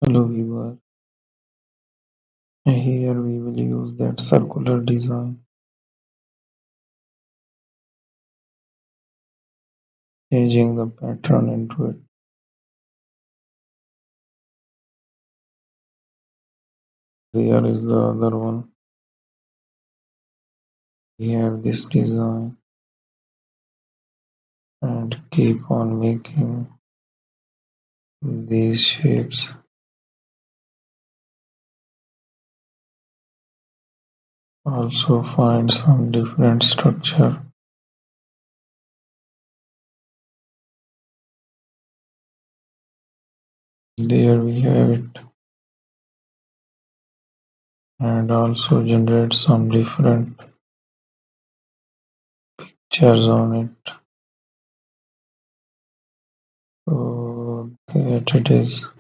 Hello viewer, here we will use that circular design, changing the pattern into it. Here is the other one. We have this design and keep on making these shapes. Also find some different structure. There we have it. And also generate some different pictures on it. So that it is.